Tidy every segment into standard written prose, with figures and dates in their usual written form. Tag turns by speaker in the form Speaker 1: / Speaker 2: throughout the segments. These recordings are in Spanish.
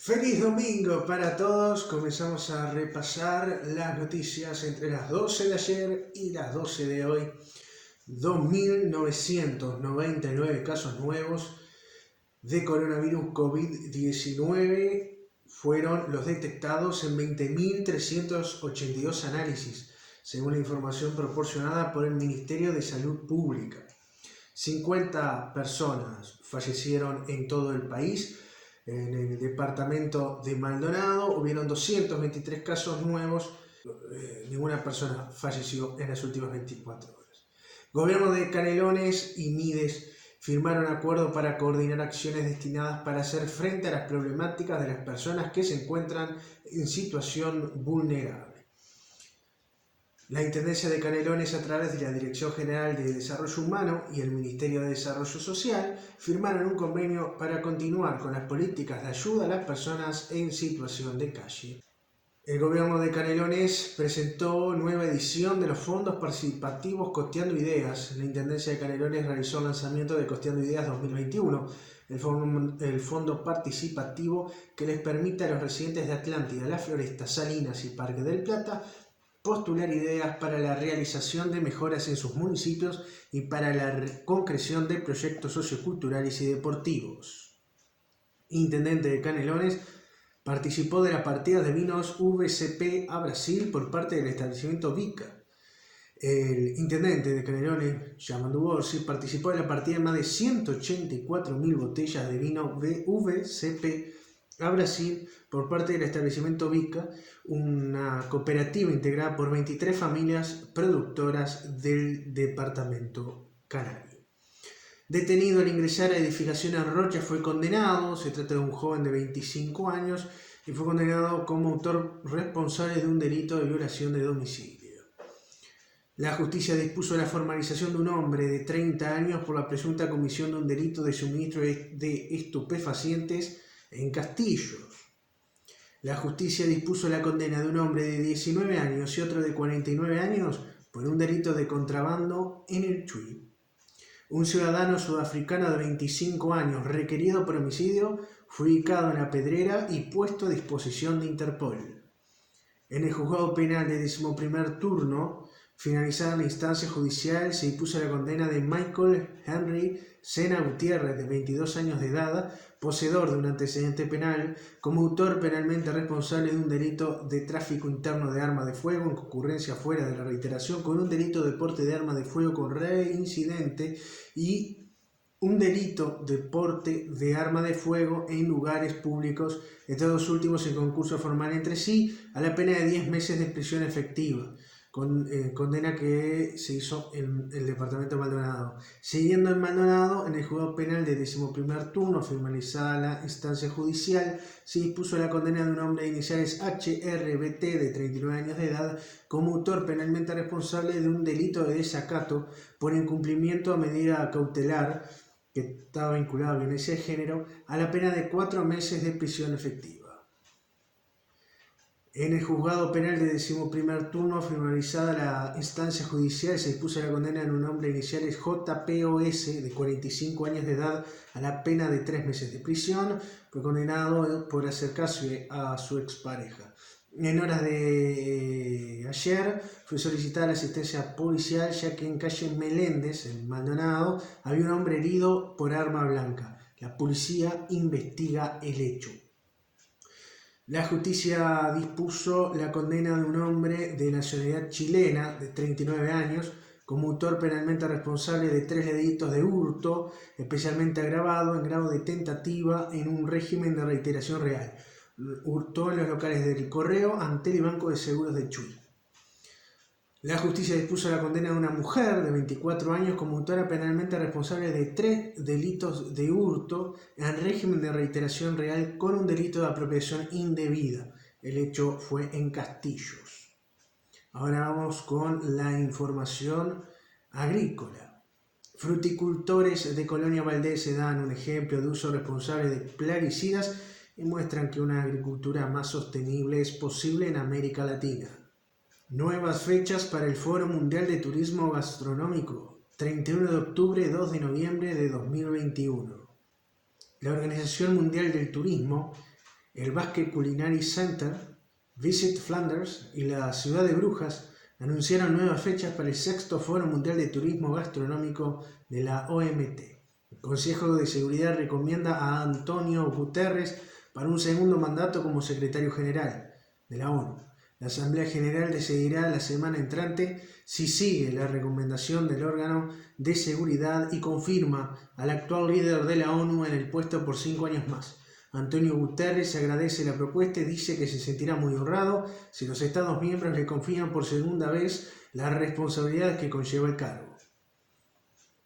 Speaker 1: Feliz domingo para todos. Comenzamos a repasar las noticias entre las 12 de ayer y las 12 de hoy. 2.999 casos nuevos de coronavirus COVID-19 fueron los detectados en 20.382 análisis, según la información proporcionada por el Ministerio de Salud Pública. 50 personas fallecieron en todo el país. En el departamento de Maldonado hubieron 223 casos nuevos. Ninguna persona falleció en las últimas 24 horas. Gobierno de Canelones y Mides firmaron acuerdo para coordinar acciones destinadas para hacer frente a las problemáticas de las personas que se encuentran en situación vulnerable. La Intendencia de Canelones, a través de la Dirección General de Desarrollo Humano y el Ministerio de Desarrollo Social, firmaron un convenio para continuar con las políticas de ayuda a las personas en situación de calle. El gobierno de Canelones presentó nueva edición de los fondos participativos Costeando Ideas. La Intendencia de Canelones realizó el lanzamiento de Costeando Ideas 2021, el fondo participativo que les permite a los residentes de Atlántida, La Floresta, Salinas y Parque del Plata postular ideas para la realización de mejoras en sus municipios y para la concreción de proyectos socioculturales y deportivos. Intendente de Canelones participó de la partida de vinos VCP a Brasil por parte del establecimiento Vica. El intendente de Canelones, Yamandu Borsi, participó de la partida de más de 184.000 botellas de vino VCP a Brasil por parte del establecimiento Vica, una cooperativa integrada por 23 familias productoras del departamento canario. Detenido al ingresar a edificaciones Rocha fue condenado. Se trata de un joven de 25 años y fue condenado como autor responsable de un delito de violación de domicilio. La justicia dispuso la formalización de un hombre de 30 años por la presunta comisión de un delito de suministro de estupefacientes en Castillos. La justicia dispuso la condena de un hombre de 19 años y otro de 49 años por un delito de contrabando en el Chuy. Un ciudadano sudafricano de 25 años requerido por homicidio fue ubicado en La Pedrera y puesto a disposición de Interpol. En el juzgado penal de 11º turno, finalizada la instancia judicial, se dispuso la condena de Michael Henry Sena Gutiérrez, de 22 años de edad, poseedor de un antecedente penal, como autor penalmente responsable de un delito de tráfico interno de arma de fuego en concurrencia fuera de la reiteración, con un delito de porte de arma de fuego con reincidente y un delito de porte de arma de fuego en lugares públicos, estos dos últimos en concurso formal entre sí, a la pena de 10 meses de prisión efectiva. Condena que se hizo en el departamento de Maldonado. Siguiendo en Maldonado, en el juzgado penal de 11º turno, finalizada la instancia judicial, se dispuso la condena de un hombre de iniciales HRBT de 39 años de edad como autor penalmente responsable de un delito de desacato por incumplimiento a medida cautelar que estaba vinculado a violencia de género, a la pena de 4 meses de prisión efectiva. En el juzgado penal de 11º turno, finalizada la instancia judicial, se dispuso la condena de un hombre de iniciales JPOS de 45 años de edad a la pena de 3 meses de prisión. Fue condenado por acercarse a su expareja. En horas de ayer fue solicitada la asistencia policial, ya que en calle Meléndez, en Maldonado, había un hombre herido por arma blanca. La policía investiga el hecho. La justicia dispuso la condena de un hombre de nacionalidad chilena de 39 años como autor penalmente responsable de 3 delitos de hurto, especialmente agravado en grado de tentativa en un régimen de reiteración real. Hurtó en los locales del Correo, Antel y Banco de Seguros de Chuy. La justicia dispuso la condena de una mujer de 24 años como autora penalmente responsable de 3 delitos de hurto en régimen de reiteración real con un delito de apropiación indebida. El hecho fue en Castillos. Ahora vamos con la información agrícola. Fruticultores de Colonia Valdés dan un ejemplo de uso responsable de plaguicidas y muestran que una agricultura más sostenible es posible en América Latina. Nuevas fechas para el Foro Mundial de Turismo Gastronómico, 31 de octubre, 2 de noviembre de 2021. La Organización Mundial del Turismo el Basque Culinary Center, Visit Flanders y la Ciudad de Brujas anunciaron nuevas fechas para el 6º Foro Mundial de Turismo Gastronómico de la OMT. El Consejo de Seguridad recomienda a Antonio Guterres para un segundo mandato como secretario general de la ONU. La Asamblea General decidirá la semana entrante si sigue la recomendación del órgano de seguridad y confirma al actual líder de la ONU en el puesto por 5 años más. Antonio Guterres agradece la propuesta y dice que se sentirá muy honrado si los Estados miembros le confían por segunda vez las responsabilidades que conlleva el cargo.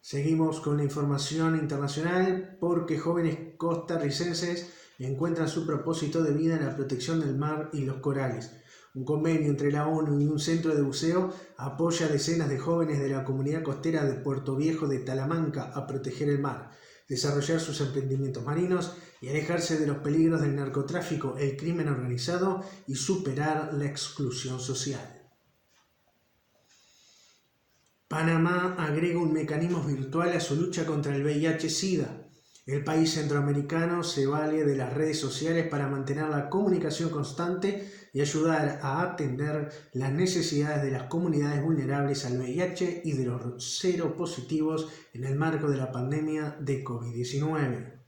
Speaker 1: Seguimos con la información internacional porque jóvenes costarricenses encuentran su propósito de vida en la protección del mar y los corales. Un convenio entre la ONU y un centro de buceo apoya a decenas de jóvenes de la comunidad costera de Puerto Viejo de Talamanca a proteger el mar, desarrollar sus emprendimientos marinos y alejarse de los peligros del narcotráfico, el crimen organizado y superar la exclusión social. Panamá agrega un mecanismo virtual a su lucha contra el VIH-Sida. El país centroamericano se vale de las redes sociales para mantener la comunicación constante y ayudar a atender las necesidades de las comunidades vulnerables al VIH y de los seropositivos en el marco de la pandemia de COVID-19.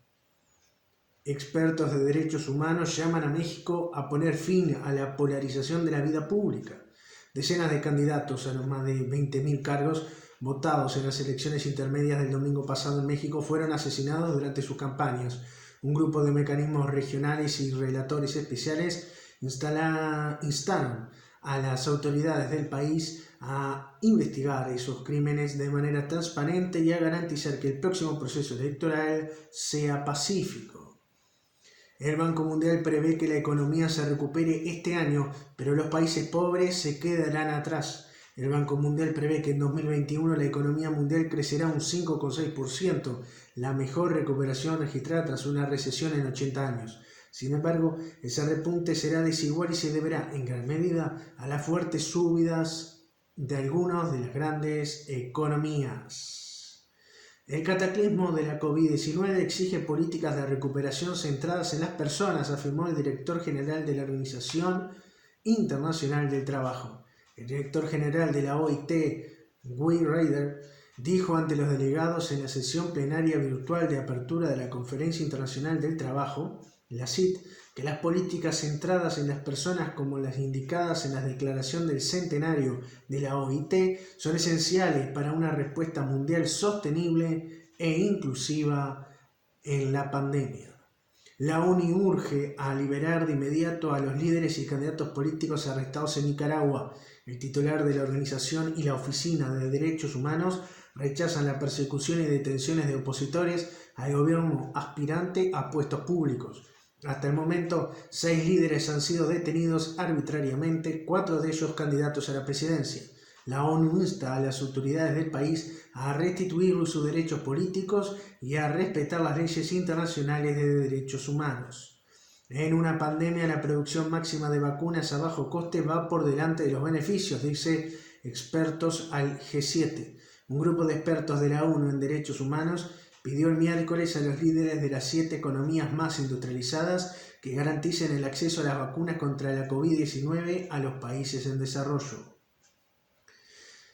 Speaker 1: Expertos de derechos humanos llaman a México a poner fin a la polarización de la vida pública. Decenas de candidatos a los más de 20.000 cargos votados en las elecciones intermedias del domingo pasado en México fueron asesinados durante sus campañas. Un grupo de mecanismos regionales y relatores especiales instaron a las autoridades del país a investigar esos crímenes de manera transparente y a garantizar que el próximo proceso electoral sea pacífico. El Banco Mundial prevé que la economía se recupere este año, pero los países pobres se quedarán atrás. El Banco Mundial prevé que en 2021 la economía mundial crecerá un 5,6%, la mejor recuperación registrada tras una recesión en 80 años. Sin embargo, ese repunte será desigual y se deberá, en gran medida, a las fuertes subidas de algunas de las grandes economías. El cataclismo de la COVID-19 exige políticas de recuperación centradas en las personas, afirmó el director general de la Organización Internacional del Trabajo. El director general de la OIT, Guy Ryder, dijo ante los delegados en la sesión plenaria virtual de apertura de la Conferencia Internacional del Trabajo, la CIT, que las políticas centradas en las personas como las indicadas en la Declaración del Centenario de la OIT son esenciales para una respuesta mundial sostenible e inclusiva en la pandemia. La ONU urge a liberar de inmediato a los líderes y candidatos políticos arrestados en Nicaragua. El titular de la organización y la Oficina de Derechos Humanos rechazan la persecución y detenciones de opositores al gobierno aspirante a puestos públicos. Hasta el momento, 6 líderes han sido detenidos arbitrariamente, 4 de ellos candidatos a la presidencia. La ONU insta a las autoridades del país a restituir sus derechos políticos y a respetar las leyes internacionales de derechos humanos. En una pandemia, la producción máxima de vacunas a bajo coste va por delante de los beneficios, dice expertos al G7. Un grupo de expertos de la ONU en derechos humanos pidió el miércoles a los líderes de las 7 economías más industrializadas que garanticen el acceso a las vacunas contra la COVID-19 a los países en desarrollo.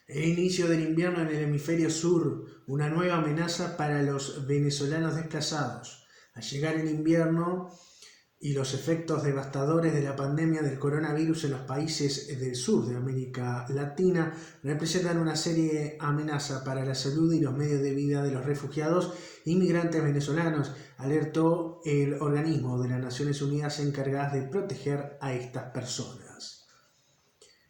Speaker 1: El inicio del invierno en el hemisferio sur, una nueva amenaza para los venezolanos desplazados. Al llegar el invierno y los efectos devastadores de la pandemia del coronavirus en los países del sur de América Latina representan una seria amenaza para la salud y los medios de vida de los refugiados e inmigrantes venezolanos, alertó el organismo de las Naciones Unidas encargado de proteger a estas personas.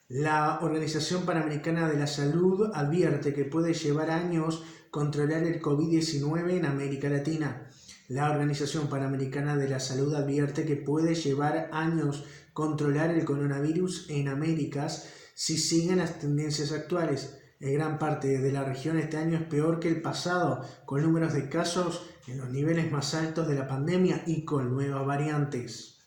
Speaker 1: La Organización Panamericana de la Salud advierte que puede llevar años controlar el COVID-19 en América Latina. La Organización Panamericana de la Salud advierte que puede llevar años controlar el coronavirus en Américas si siguen las tendencias actuales. En gran parte de la región este año es peor que el pasado, con números de casos en los niveles más altos de la pandemia y con nuevas variantes.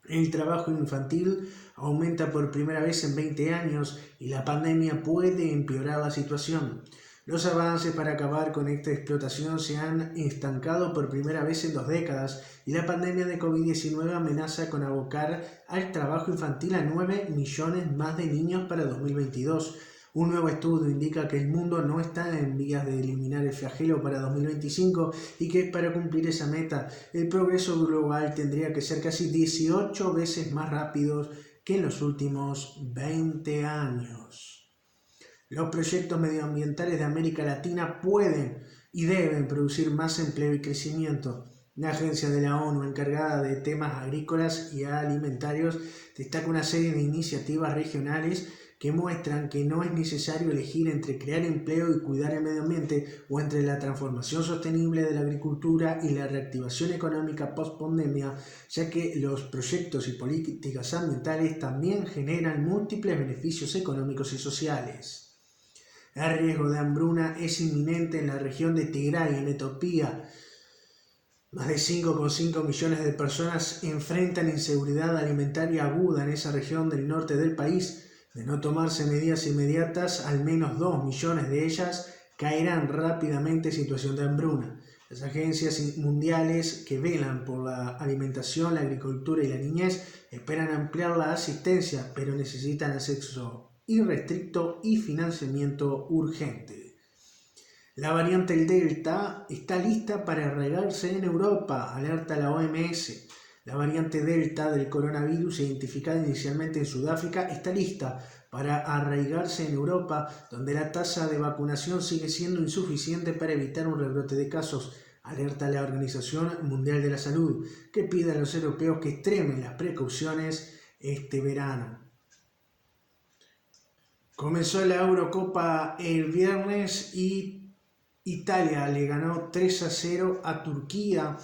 Speaker 1: El trabajo infantil aumenta por primera vez en 20 años y la pandemia puede empeorar la situación. Los avances para acabar con esta explotación se han estancado por primera vez en 2 décadas y la pandemia de COVID-19 amenaza con abocar al trabajo infantil a 9 millones más de niños para 2022. Un nuevo estudio indica que el mundo no está en vías de eliminar el flagelo para 2025 y que para cumplir esa meta el progreso global tendría que ser casi 18 veces más rápido que en los últimos 20 años. Los proyectos medioambientales de América Latina pueden y deben producir más empleo y crecimiento. La agencia de la ONU encargada de temas agrícolas y alimentarios destaca una serie de iniciativas regionales que muestran que no es necesario elegir entre crear empleo y cuidar el medio ambiente o entre la transformación sostenible de la agricultura y la reactivación económica post-pandemia, ya que los proyectos y políticas ambientales también generan múltiples beneficios económicos y sociales. El riesgo de hambruna es inminente en la región de Tigray, en Etiopía. Más de 5,5 millones de personas enfrentan inseguridad alimentaria aguda en esa región del norte del país. De no tomarse medidas inmediatas, al menos 2 millones de ellas caerán rápidamente en situación de hambruna. Las agencias mundiales que velan por la alimentación, la agricultura y la niñez esperan ampliar la asistencia, pero necesitan acceso irrestricto y financiamiento urgente. La variante Delta está lista para arraigarse en Europa, alerta la OMS. La variante Delta del coronavirus, identificada inicialmente en Sudáfrica, está lista para arraigarse en Europa, donde la tasa de vacunación sigue siendo insuficiente para evitar un rebrote de casos, alerta la Organización Mundial de la Salud, que pide a los europeos que extremen las precauciones este verano. Comenzó la Eurocopa el viernes y Italia le ganó 3-0 a Turquía.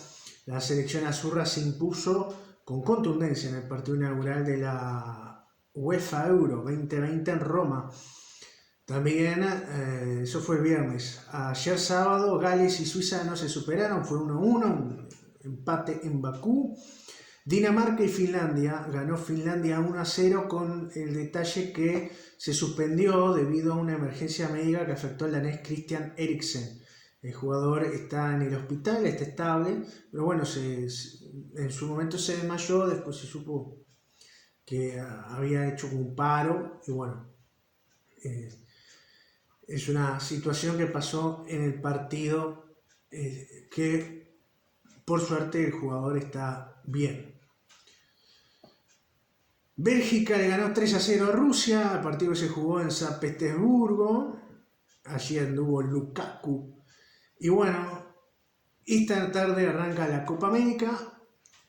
Speaker 1: La selección azurra se impuso con contundencia en el partido inaugural de la UEFA Euro 2020 en Roma. También, eso fue el viernes. Ayer sábado, Gales y Suiza no se superaron, fue 1-1, un empate en Bakú. Dinamarca y Finlandia, ganó Finlandia 1-0 con el detalle que se suspendió debido a una emergencia médica que afectó al danés Christian Eriksen. El jugador está en el hospital, está estable, pero bueno, en su momento se desmayó, después se supo que había hecho un paro y bueno, es una situación que pasó en el partido que por suerte el jugador está bien. Bélgica le ganó 3-0 a Rusia, el partido que se jugó en San Petersburgo, allí anduvo Lukaku. Y bueno, esta tarde arranca la Copa América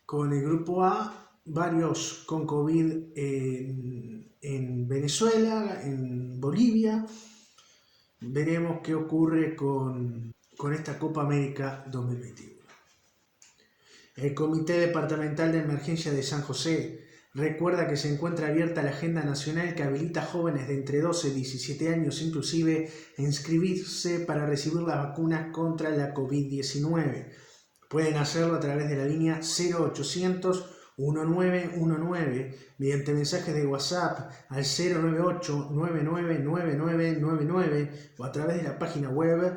Speaker 1: con el grupo A, varios con COVID en Venezuela, en Bolivia. Veremos qué ocurre con esta Copa América 2021. El Comité Departamental de Emergencia de San José recuerda que se encuentra abierta la agenda nacional que habilita a jóvenes de entre 12 y 17 años inclusive a inscribirse para recibir las vacunas contra la COVID-19. Pueden hacerlo a través de la línea 0800 1919 mediante mensajes de WhatsApp al 098 999999 o a través de la página web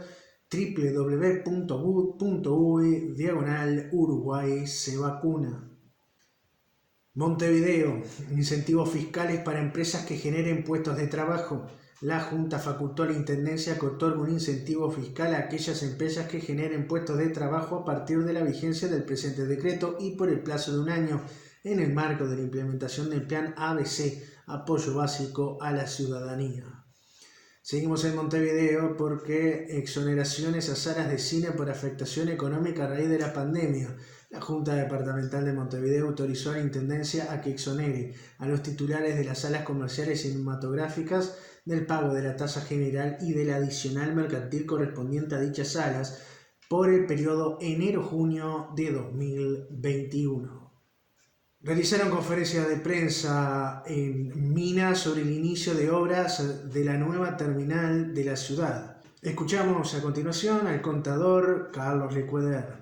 Speaker 1: www.gud.uy/Uruguay se vacuna. Montevideo, incentivos fiscales para empresas que generen puestos de trabajo. La Junta facultó a la Intendencia que otorgue un incentivo fiscal a aquellas empresas que generen puestos de trabajo a partir de la vigencia del presente decreto y por el plazo de un año, en el marco de la implementación del Plan ABC, Apoyo Básico a la Ciudadanía. Seguimos en Montevideo porque exoneraciones a salas de cine por afectación económica a raíz de la pandemia. La Junta Departamental de Montevideo autorizó a la Intendencia a que exonere a los titulares de las salas comerciales cinematográficas del pago de la tasa general y del adicional mercantil correspondiente a dichas salas por el periodo enero-junio de 2021. Realizaron conferencia de prensa en Minas sobre el inicio de obras de la nueva terminal de la ciudad. Escuchamos a continuación al contador Carlos Recueder.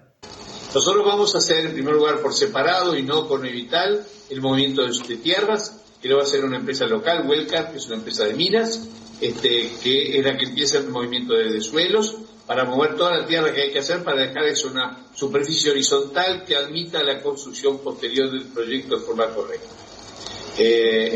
Speaker 2: Nosotros vamos a hacer en primer lugar por separado y no con evitar el movimiento de tierras. que lo va a hacer una empresa local, Wellcar, que es una empresa de minas, que es la que empieza el movimiento de suelos, para mover toda la tierra que hay que hacer para dejar eso una superficie horizontal que admita la construcción posterior del proyecto de forma correcta.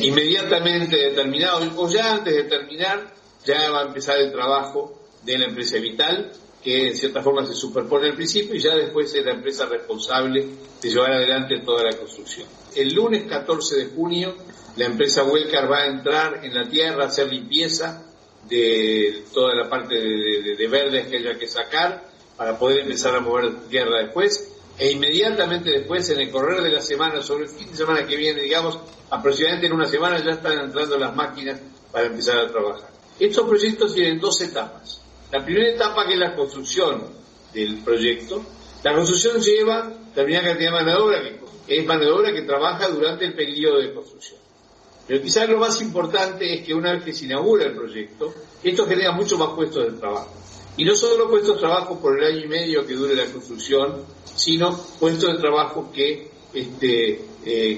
Speaker 2: Inmediatamente determinado, o ya antes de terminar, ya va a empezar el trabajo de la empresa Vital, que en cierta forma se superpone al principio y ya después es la empresa responsable de llevar adelante toda la construcción. El lunes 14 de junio la empresa Wellcar va a entrar en la tierra a hacer limpieza de toda la parte de verdes que haya que sacar para poder empezar a mover tierra después, e inmediatamente después, en el correr de la semana, sobre el fin de semana que viene, digamos, aproximadamente en una semana ya están entrando las máquinas para empezar a trabajar. Estos proyectos tienen dos etapas. La primera etapa, que es la construcción del proyecto. La construcción lleva determinada cantidad de mano de obra, que es mano de obra que trabaja durante el periodo de construcción. Pero quizás lo más importante es que una vez que se inaugura el proyecto, esto genera mucho más puestos de trabajo. Y no solo puestos de trabajo por el año y medio que dure la construcción, sino puestos de trabajo que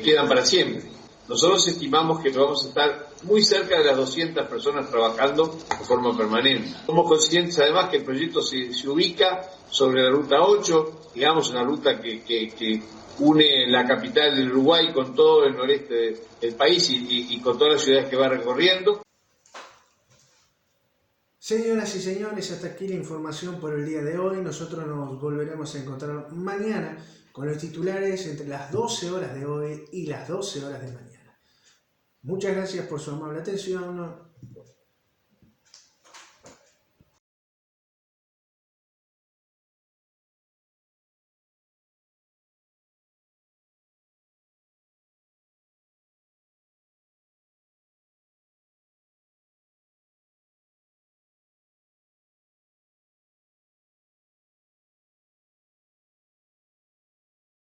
Speaker 2: quedan para siempre. Nosotros estimamos que vamos a estar muy cerca de las 200 personas trabajando de forma permanente. Somos conscientes además que el proyecto se ubica sobre la ruta 8, digamos una ruta que une la capital del Uruguay con todo el noreste del país y con todas las ciudades que va recorriendo.
Speaker 1: Señoras y señores, hasta aquí la información por el día de hoy. Nosotros nos volveremos a encontrar mañana con los titulares entre las 12 horas de hoy y las 12 horas de mañana. Muchas gracias por su amable atención.